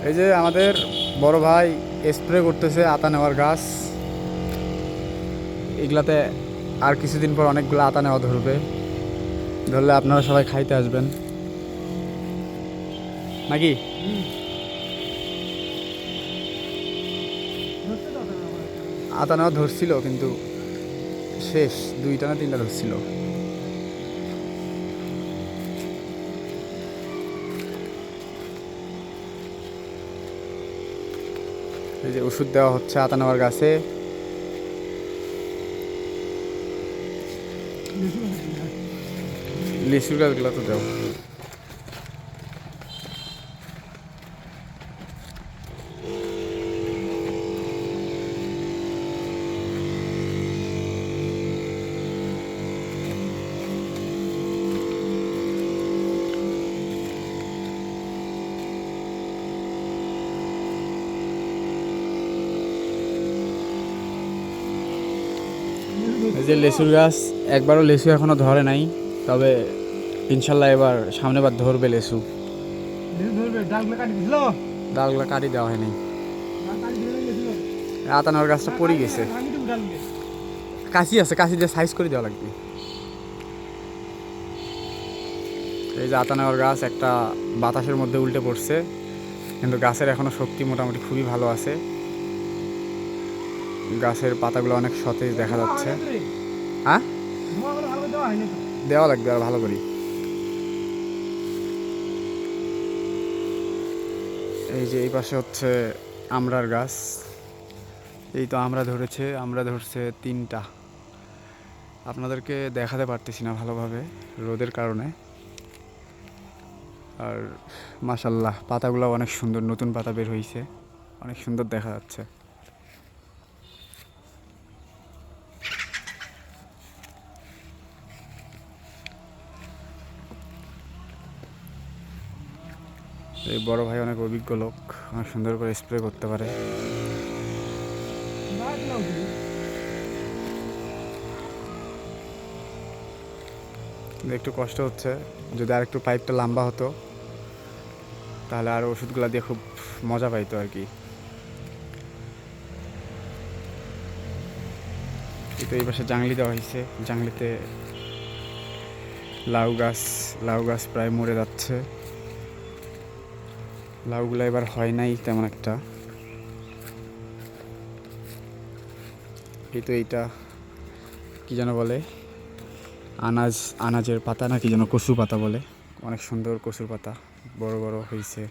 এই যে আমাদের বড় ভাই স্প্রে করতেছে আতা নেওয়ার গাছ। এগুলাতে আর কিছুদিন পর অনেকগুলো আতা নেওয়া ধরবে, ধরলে আপনারা সবাই খাইতে আসবেন নাকি? আতা নেওয়া ধরছিল কিন্তু শেষ, 2টা না 3টা ধরছিল। এই যে ওষুধ দেওয়া হচ্ছে আতা নেওয়ার গাছে। লিচুর গাছগুলো তো দেও। এই যে লেচুর গাছ, একবারও লেচু এখনো ধরে নাই, তবে ইনশাল্লাহ এবার সামনেবার ধরবে লেচু। ডালগুলো কাটি দেওয়া হয়নি। আতানোর গাছটা পড়ে গেছে, কাশি আছে, কাশি দিয়ে সাইজ করে দেওয়া লাগবে। এই যে আতানোর গাছ একটা বাতাসের মধ্যে উল্টে পড়ছে, কিন্তু গাছের এখনো শক্তি মোটামুটি খুবই ভালো আছে। গাছের পাতাগুলো অনেক সতেজ দেখা যাচ্ছে। হ্যাঁ, দেওয়া লাগবে আর ভালো করে। এই যে এই পাশে হচ্ছে আমড়ার গাছ। এই তো আমরা ধরেছে, আমরা ধরছে 3টা। আপনাদেরকে দেখাতে পারতেছি না ভালোভাবে রোদের কারণে। আর মাশাল্লাহ পাতাগুলো অনেক সুন্দর, নতুন পাতা বের হয়েছে, অনেক সুন্দর দেখা যাচ্ছে। এই বড় ভাই অনেক অভিজ্ঞ লোক, অনেক সুন্দর করে স্প্রে করতে পারে। একটু কষ্ট হচ্ছে, যদি আর একটু পাইপটা লম্বা হতো তাহলে আর ওষুধগুলো দিয়ে খুব মজা পাইতো আর কি। কিন্তু এই পাশে জাংলি দেওয়া হয়েছে, জাংলিতে লাউ গাছ প্রায় মরে যাচ্ছে। লাউগুলো এবার হয় নাই তেমন একটা। এই তো এইটা কি যেন বলে, আনাজের পাতা না কি যেন, কচু পাতা বলে। অনেক সুন্দর কচুর পাতা, বড় বড় হয়েছে।